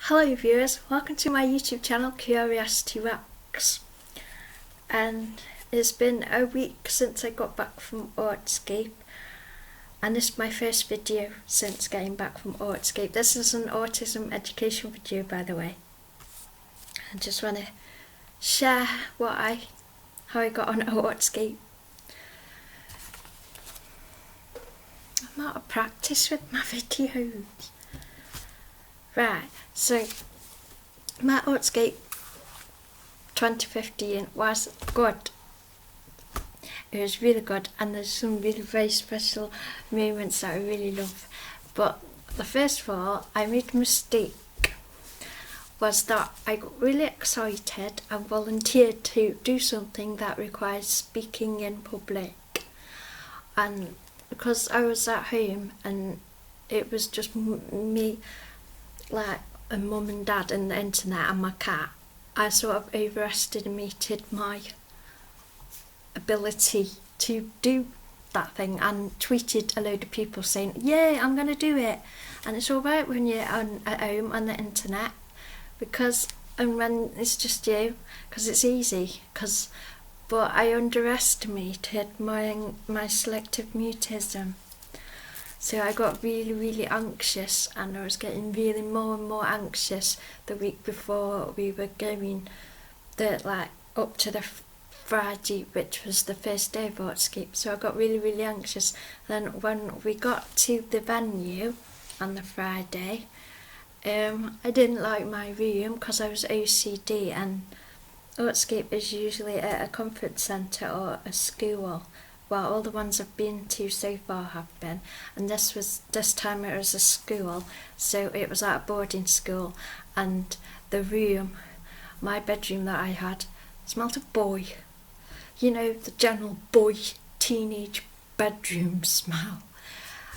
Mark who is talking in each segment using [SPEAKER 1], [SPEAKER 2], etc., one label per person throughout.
[SPEAKER 1] Hello viewers, welcome to my YouTube channel Curiosity Rocks. And it's been a week since I got back from Autscape, and this is my first video since getting back from Autscape. This is an autism education video, by the way. I just want to share how I got on Autscape. I'm out of practice with my videos. Right, so my Autscape 2015 was good. It was really good, and there's some really very special moments that I really love. But the first of all, I made a mistake, was that I got really excited and volunteered to do something that requires speaking in public. And because I was at home and it was just me, like a mum and dad and the internet and my cat, I sort of overestimated my ability to do that thing and tweeted a load of people saying, yeah, I'm going to do it. And it's alright when you're at home on the internet, and when it's just you, because it's easy. But I underestimated my selective mutism. So I got really anxious, and I was getting really more and more anxious the week before we were going up to the Friday, which was the first day of Autscape. So I got really anxious. Then when we got to the venue on the Friday, I didn't like my room because I was OCD, and Autscape is usually at a conference centre or a school. Well, all the ones I've been to so far have been, and this time it was a school, so it was at a boarding school, and the room, my bedroom that I had, smelt of boy. You know, the general boy, teenage bedroom smell.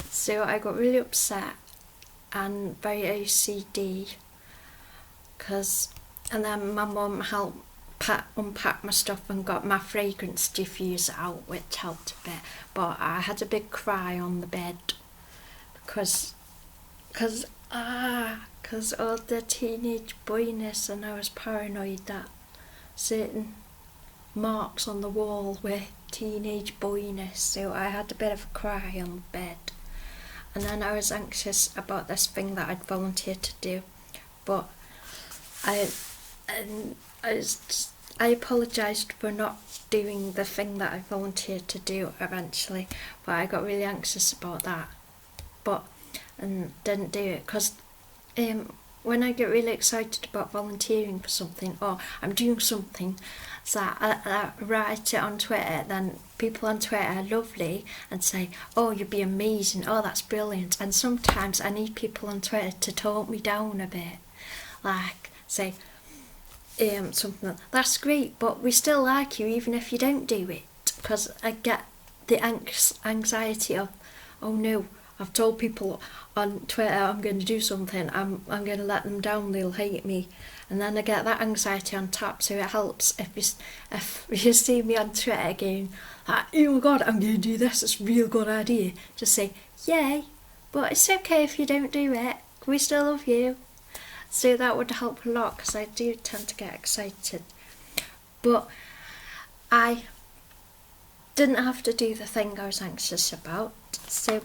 [SPEAKER 1] So I got really upset and very OCD, and then my mum helped unpack my stuff and got my fragrance diffuser out, which helped a bit. But I had a big cry on the bed because all the teenage boyness, and I was paranoid that certain marks on the wall were teenage boyness, so I had a bit of a cry on the bed. And then I was anxious about this thing that I'd volunteered to do, but I apologised for not doing the thing that I volunteered to do eventually, but I got really anxious about that, and didn't do it, because when I get really excited about volunteering for something, or I'm doing something, so I write it on Twitter, then people on Twitter are lovely and say, oh, you'd be amazing, oh, that's brilliant. And sometimes I need people on Twitter to talk me down a bit, like say something like, that's great, but we still like you even if you don't do it, because I get the anxiety of, oh no, I've told people on Twitter I'm going to do something, I'm going to let them down, they'll hate me, and then I get that anxiety on top. So it helps if you see me on Twitter going, oh my god, I'm going to do this, it's a real good idea, just say, yay, but it's okay if you don't do it, we still love you. So that would help a lot, because I do tend to get excited. But I didn't have to do the thing I was anxious about. So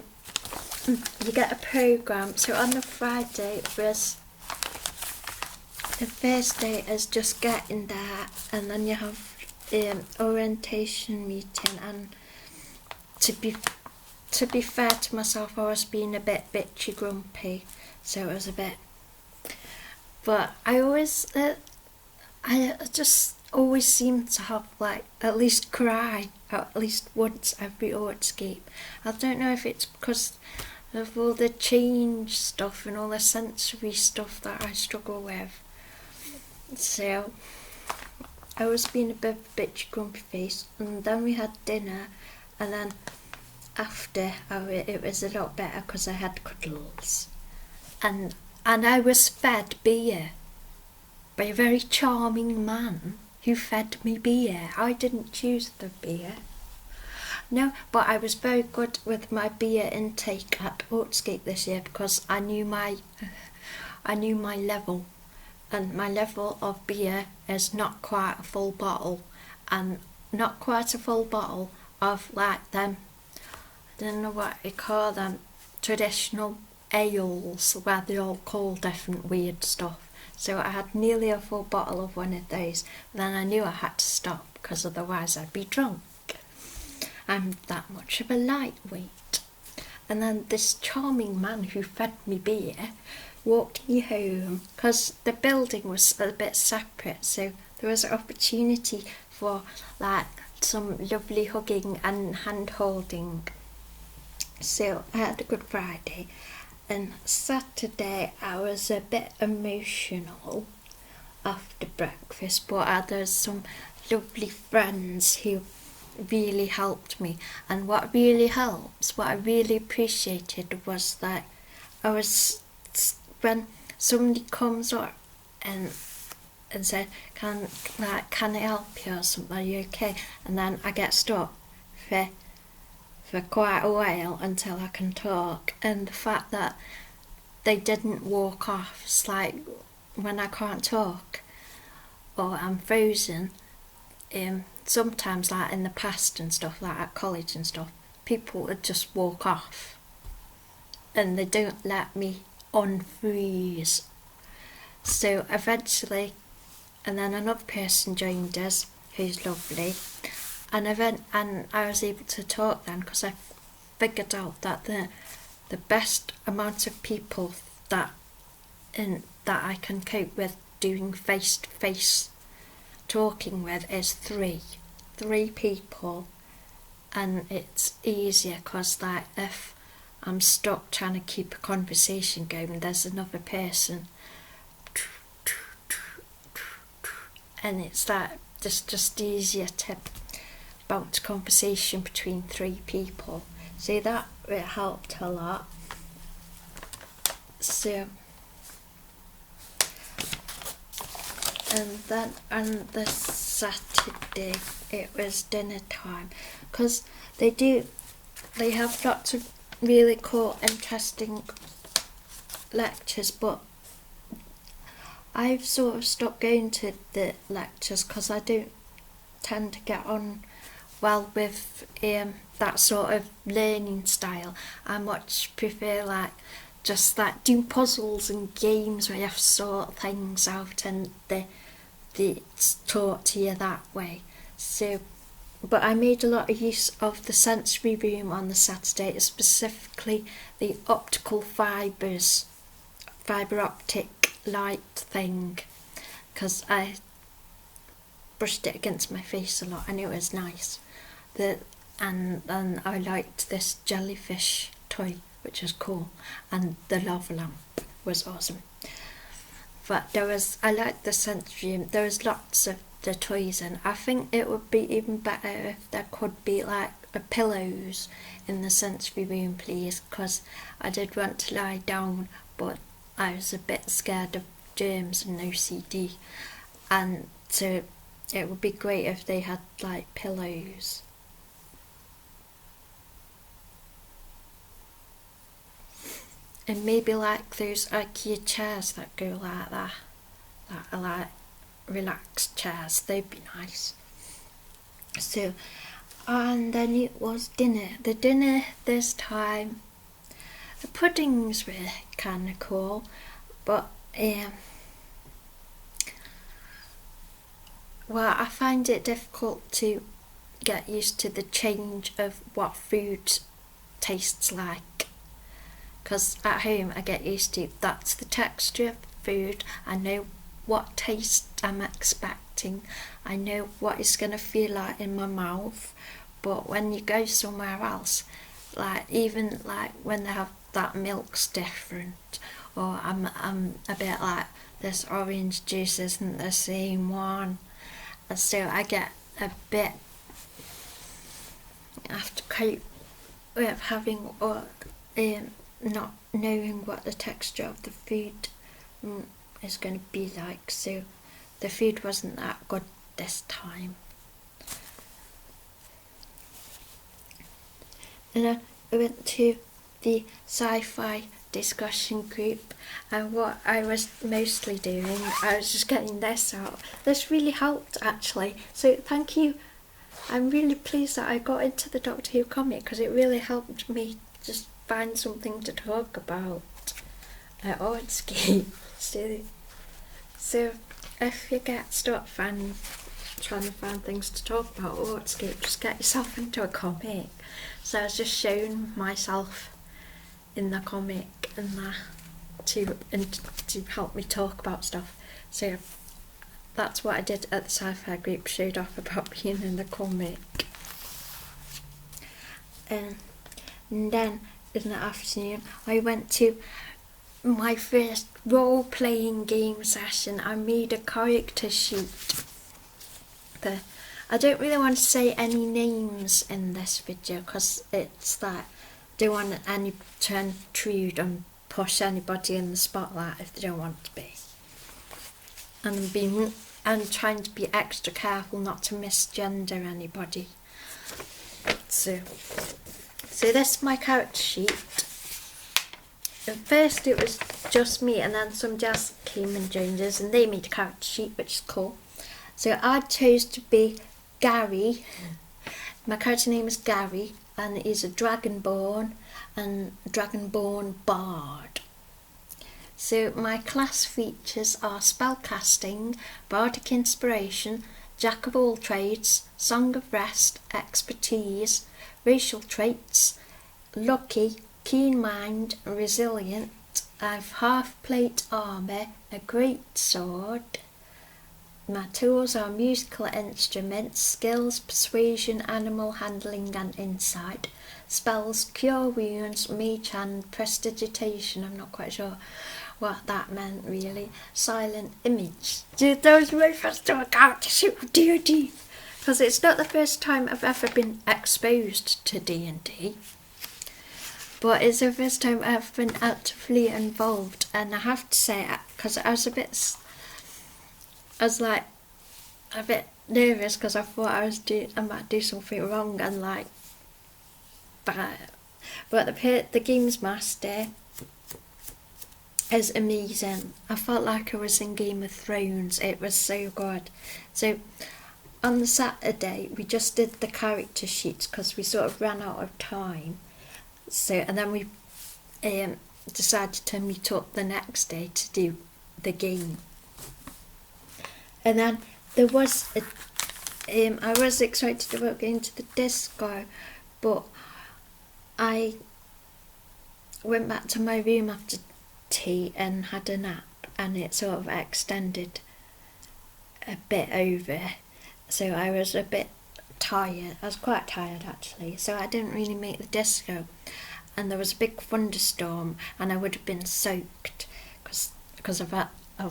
[SPEAKER 1] you get a programme. So on the Friday was the first day is just getting there, and then you have orientation meeting. And to be fair to myself, I was being a bit bitchy grumpy, so it was a bit. But I just always seem to have at least cry at least once every Autscape. I don't know if it's because of all the change stuff and all the sensory stuff that I struggle with. So I was being a bit of a bitchy grumpy face, and then we had dinner, and then after it was a lot better because I had cuddles. And I was fed beer by a very charming man who fed me beer. I didn't choose the beer. No, but I was very good with my beer intake at Autscape this year, because I knew my I knew my level, and my level of beer is not quite a full bottle, and not quite a full bottle of like them, I don't know what you call them, traditional ales where they all call different weird stuff. So I had nearly a full bottle of one of those, then I knew I had to stop because otherwise I'd be drunk. I'm that much of a lightweight. And then this charming man who fed me beer walked me home because the building was a bit separate, so there was an opportunity for like some lovely hugging and hand holding. So I had a good Friday, and Saturday I was a bit emotional after breakfast, but there's some lovely friends who really helped me. And what really helps, what I really appreciated was that when somebody comes up and said, can I help you or something, are you okay? And then I get stuck for quite a while until I can talk. And the fact that they didn't walk off, it's like when I can't talk or I'm frozen, sometimes like in the past and stuff, like at college and stuff, people would just walk off and they don't let me unfreeze. So eventually, and then another person joined us who's lovely, and I was able to talk then because I figured out that the best amount of people that I can cope with doing face-to-face talking with is three people, and it's easier because like if I'm stuck trying to keep a conversation going, there's another person, and it's that just easier to bounce conversation between three people. So that it helped a lot. So and then on the Saturday it was dinner time, because they have lots of really cool, interesting lectures, but I've sort of stopped going to the lectures because I don't tend to get on well with that sort of learning style. I much prefer like just like doing puzzles and games where you have to sort things out and it's taught to you that way. So, but I made a lot of use of the sensory room on the Saturday, specifically the optical fibre optic light thing, because I brushed it against my face a lot and it was nice. And I liked this jellyfish toy, which was cool, and the lava lamp was awesome. But I liked the sensory room. There was lots of the toys, and I think it would be even better if there could be like pillows in the sensory room, please, because I did want to lie down, but I was a bit scared of germs and OCD, and so it would be great if they had like pillows. And maybe like those IKEA chairs that go like that are like relaxed chairs, they'd be nice. So, and then it was dinner. The dinner this time, the puddings were kind of cool, but well, I find it difficult to get used to the change of what food tastes like. Because at home I get used to that's the texture of food, I know what taste I'm expecting, I know what it's going to feel like in my mouth. But when you go somewhere else, like even like when they have that milk's different, or I'm a bit like this orange juice isn't the same one, and so I get a bit, I have to cope with having not knowing what the texture of the food is going to be like. So the food wasn't that good this time. And then we went to the SciFi discussion group, and what I was mostly doing, I was just getting this out. This really helped actually, so thank you. I'm really pleased that I got into the Doctor Who comic because it really helped me just find something to talk about at Autscape. So if you get stuck trying to find things to talk about Autscape, just get yourself into a comic. So I was just showing myself in the comic and that to help me talk about stuff. So that's what I did at the Sci-Fi group, showed off about being in the comic. And then in the afternoon I went to my first role-playing game session. I made a character sheet. I don't really want to say any names in this video because it's that I don't want any to intrude and push anybody in the spotlight if they don't want to be. And I'm trying to be extra careful not to misgender anybody. So this is my character sheet. At first it was just me, and then somebody else came and joined us and they made a character sheet, which is cool. So I chose to be Gary. My character name is Gary, and he's a dragonborn bard. So my class features are spellcasting, bardic inspiration, jack of all trades, song of rest, expertise, racial traits, lucky, keen mind, resilient. I've half plate armour, a great sword. My tools are musical instruments, skills, persuasion, animal handling and insight. Spells, cure wounds, mage hand, prestidigitation. I'm not quite sure what that meant really. Silent image. That was my first time character sheet of D&D. Because it's not the first time I've ever been exposed to D&D. But it's the first time I've been actively involved. And I have to say, because I was a bit nervous because I thought I might do something wrong and but the games master is amazing. I felt like I was in Game of Thrones. It was so good. So on the Saturday we just did the character sheets because we sort of ran out of time. So and then we decided to meet up the next day to do the game. And then there was I was excited about going to the disco, but I went back to my room after tea and had a nap, and it sort of extended a bit over, so I was a bit tired. I was quite tired actually, so I didn't really make the disco, and there was a big thunderstorm and I would have been soaked because of that. I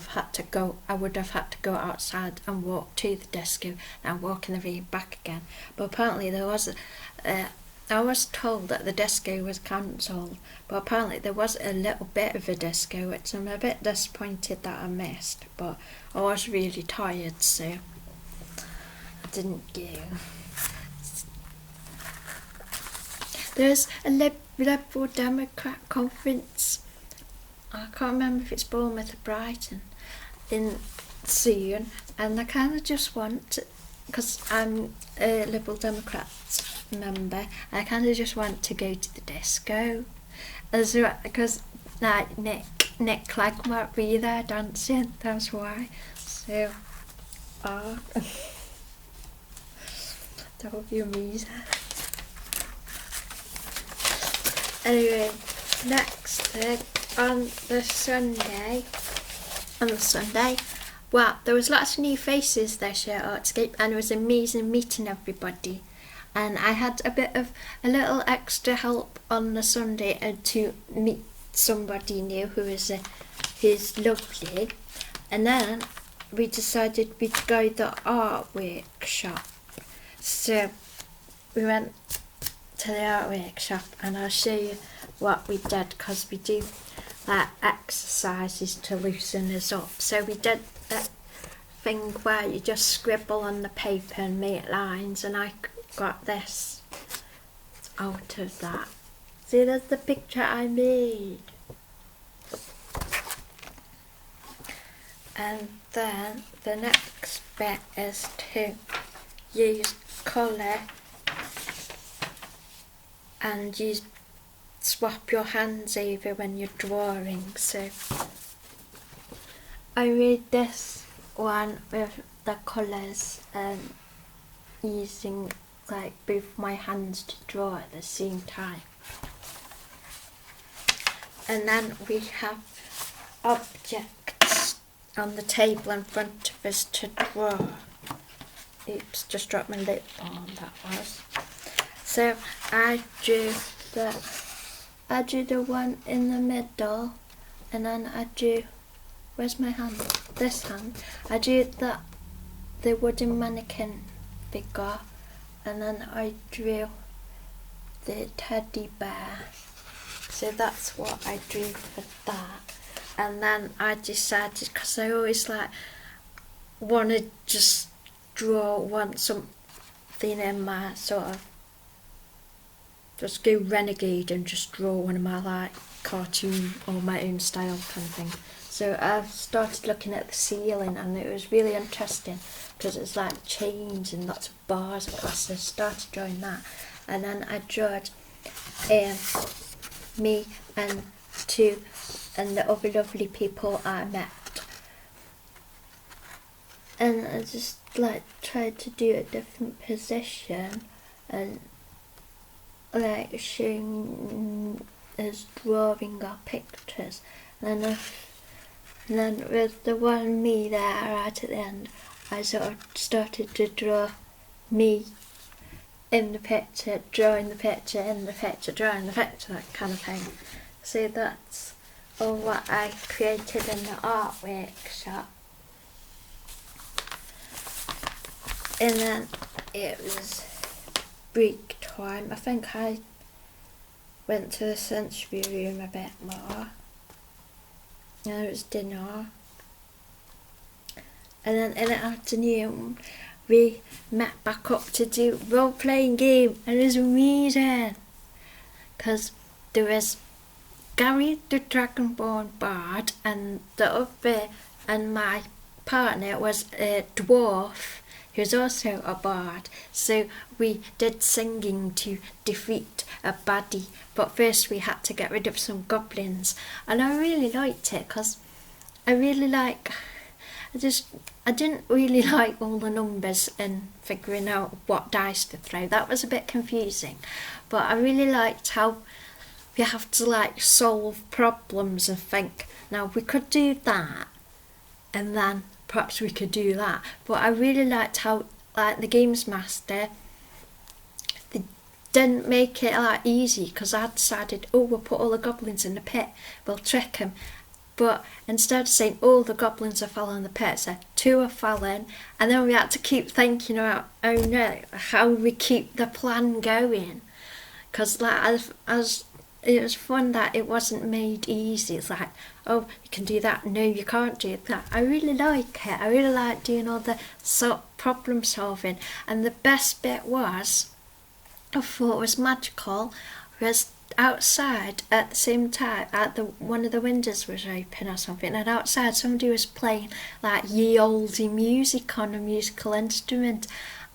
[SPEAKER 1] would have had to go outside and walk to the disco and walk in the room back again. But apparently I was told that the disco was cancelled, but apparently there was a little bit of a disco, which I'm a bit disappointed that I missed, but I was really tired, so I didn't go. There's a Liberal Democrat conference. I can't remember if it's Bournemouth or Brighton in soon, and I kind of just want, because I'm a Liberal Democrat member, I kind of just want to go to the disco, because Nick Clegg might be there dancing, that's why. So that would be amazing. Anyway, next thing. On the Sunday, well, there was lots of new faces this year at Autscape, and it was amazing meeting everybody. And I had a little extra help on the Sunday to meet somebody new who's lovely. And then we decided we'd go to the art workshop. So we went to the art workshop, and I'll show you what we did, because we do exercises to loosen us up. So we did that thing where you just scribble on the paper and make lines, and I got this out of that. See, there's the picture I made. And then the next bit is to use colour and swap your hands over when you're drawing. So I read this one with the colours and using like both my hands to draw at the same time. And then we have objects on the table in front of us to draw. Oops, just dropped my lip balm, that was. So I drew the one in the middle, and then I drew, where's my hand? This hand. I drew the wooden mannequin figure, and then I drew the teddy bear. So that's what I drew for that. And then I decided, because I always like want to just want something in my sort of, just go renegade and just draw one of my like cartoon or my own style kind of thing. So I started looking at the ceiling, and it was really interesting because it's like chains and lots of bars across. So I started drawing that, and then I drew me and the other lovely people I met, and I just like tried to do a different position and like showing us drawing our pictures, and then with the one me there right at the end, I sort of started to draw me in the picture, drawing the picture in the picture, drawing the picture, that kind of thing. So that's all what I created in the art workshop. And then it was break time. I think I went to the sensory room a bit more. And it was dinner. And then in the afternoon, we met back up to do role-playing game, and it was amazing because there was Gary the Dragonborn Bard, and the other, and my partner was a dwarf who was also a bard. So we did singing to defeat a baddie, but first we had to get rid of some goblins, and I really liked it because I didn't really like all the numbers and figuring out what dice to throw. That was a bit confusing, but I really liked how we have to like solve problems and think, now we could do that and then perhaps we could do that. But I really liked how like the games master, they didn't make it like easy, because I decided, oh, we'll put all the goblins in the pit, we'll trick them. But instead of saying all the goblins are falling in the pit, so 2 are falling, and then we had to keep thinking about, oh no, how we keep the plan going. Because like as it was fun that it wasn't made easy. It's like, oh, you can do that. No, you can't do that. I really like it. I really like doing all the problem solving. And the best bit was, I thought was magical, was outside at the same time, one of the windows was open or something, and outside somebody was playing like ye olde music on a musical instrument,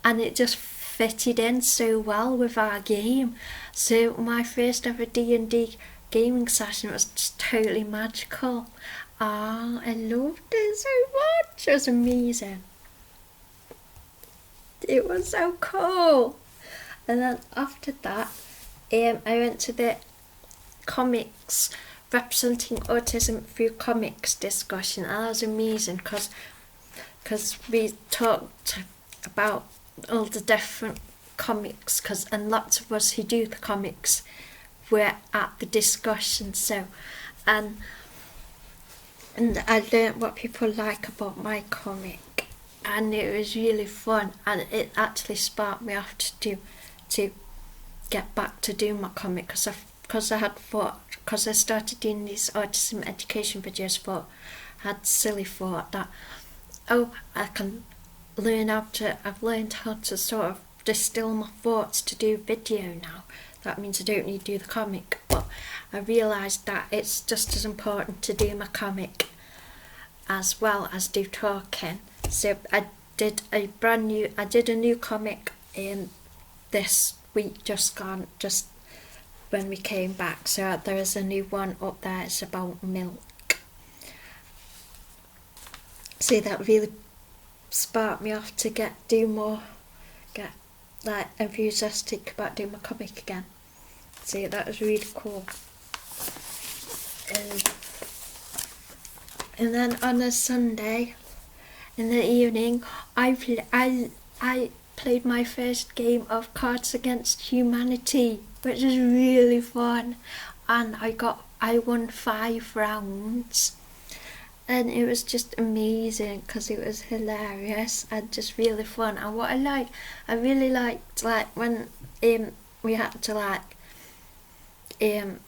[SPEAKER 1] and it just fitted in so well with our game. So my first ever D&D gaming session was just totally magical. I loved it so much. It was amazing. It was so cool. And then after that, I went to the comics, representing autism through comics discussion, and that was amazing because we talked about all the different comics, and lots of us who do the comics were at the discussion. So and I learned what people like about my comic, and it was really fun, and it actually sparked me off to get back to doing my comic, because I started doing these autism education videos, but I had silly thought that, oh, I've learned how to sort of distill my thoughts to do video now. That means I don't need to do the comic, but I realised that it's just as important to do my comic. as well as do talking. So I did a new comic this week just gone, just when we came back. So there is a new one up there. It's about milk. So that really sparked me off to get like enthusiastic about doing my comic again. So that was really cool. And then on a Sunday in the evening, I played my first game of Cards Against Humanity, which was really fun, and I won 5 rounds, and it was just amazing because it was hilarious and just really fun. And what I really liked like when we had to like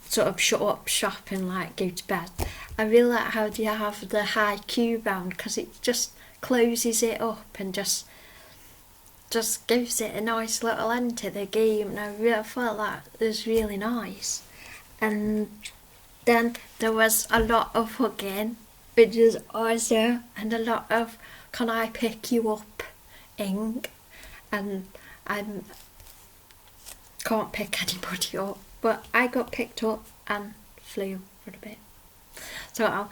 [SPEAKER 1] sort of shut up shop and like go to bed. I really like how you have the high Q round because it just closes it up and just gives it a nice little end to the game, and I really felt that it was really nice. And then there was a lot of hugging, which is awesome, and a lot of can I pick you up ing, and I can't pick anybody up, but I got picked up and flew for a bit. So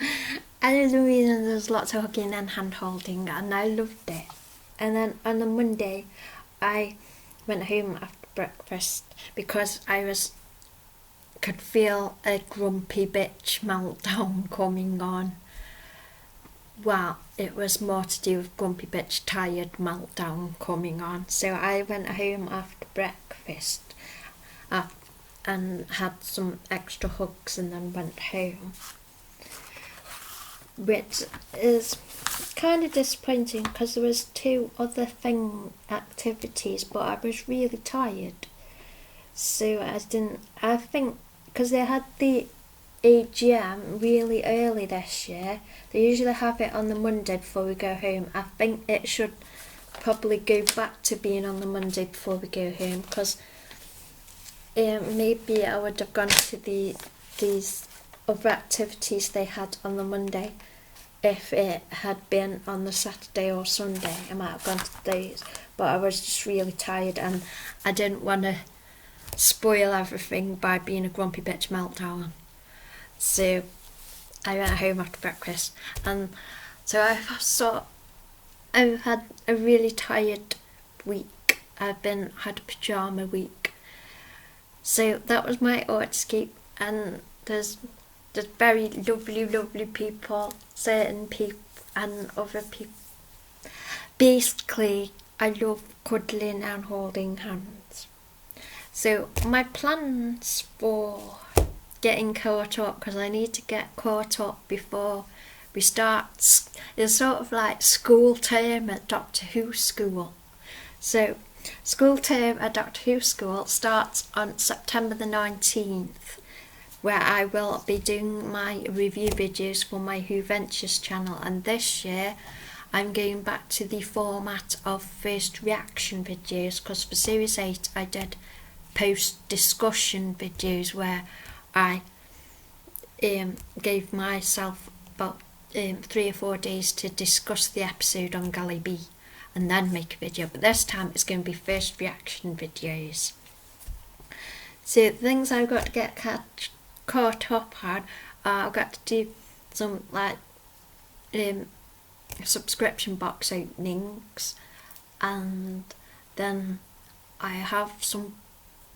[SPEAKER 1] and the reason there's lots of hugging and hand holding, and I loved it. And then on the Monday I went home after breakfast because I could feel a grumpy bitch meltdown coming on. Well, it was more to do with grumpy bitch tired meltdown coming on. So I went home after breakfast and had some extra hugs and then went home, which is kind of disappointing because there was 2 other activities, but I was really tired, so I think because they had the AGM really early this year, they usually have it on the Monday before we go home. I think it should probably go back to being on the Monday before we go home, because maybe I would have gone to these other activities they had on the Monday. If it had been on the Saturday or Sunday, I might have gone to those, but I was just really tired and I didn't want to spoil everything by being a grumpy bitch meltdown. So I went home after breakfast, and so I've had a really tired week. I've had a pyjama week. So that was my Autscape, and there's very lovely people, certain people and other people. Basically, I love cuddling and holding hands. So my plans for getting caught up, because I need to get caught up before we start, it's sort of like school term at Doctor Who school. So school term at Doctor Who school starts on September the 19th, where I will be doing my review videos for my Who Ventures channel, and this year I'm going back to the format of first reaction videos, because for Series 8 I did post discussion videos where I gave myself about 3 or 4 days to discuss the episode on Galley B and then make a video, but this time it's going to be first reaction videos. So things I've got to get caught up on, I've got to do some like subscription box openings, and then I have some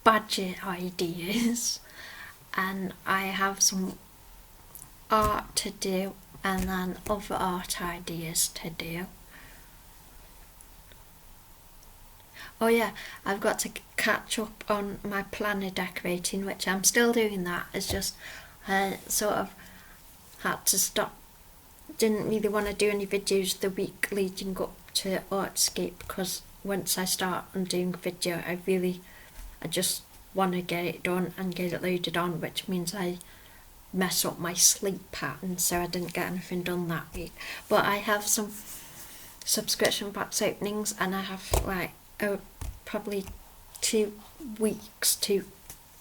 [SPEAKER 1] budget ideas, and I have some art to do, and then other art ideas to do. Oh yeah, I've got to catch up on my planner decorating, which I'm still doing that. It's just sort of had to stop. Didn't really want to do any videos the week leading up to Autscape, because once I start on doing a video, I just want to get it done and get it loaded on, which means I mess up my sleep pattern, so I didn't get anything done that week. But I have some subscription box openings, and I have like probably 2 weeks to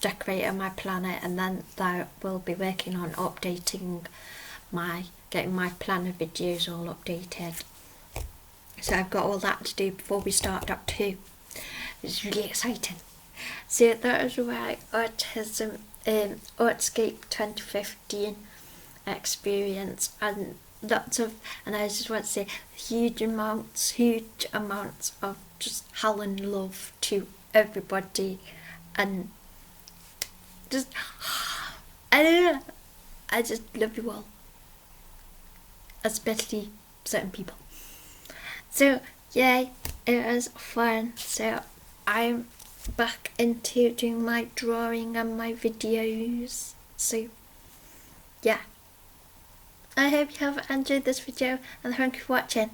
[SPEAKER 1] decorate on my planner, and then I will be working on updating getting my planner videos all updated. So I've got all that to do before we start Act 2. It's really exciting. So that is my Autism Autscape 2015 experience, and I just want to say huge amounts of just howling love to everybody, and just I don't know, I just love you all, especially certain people. So yay, it was fun. So I'm back into doing my drawing and my videos. So yeah, I hope you have enjoyed this video, and thank you for watching.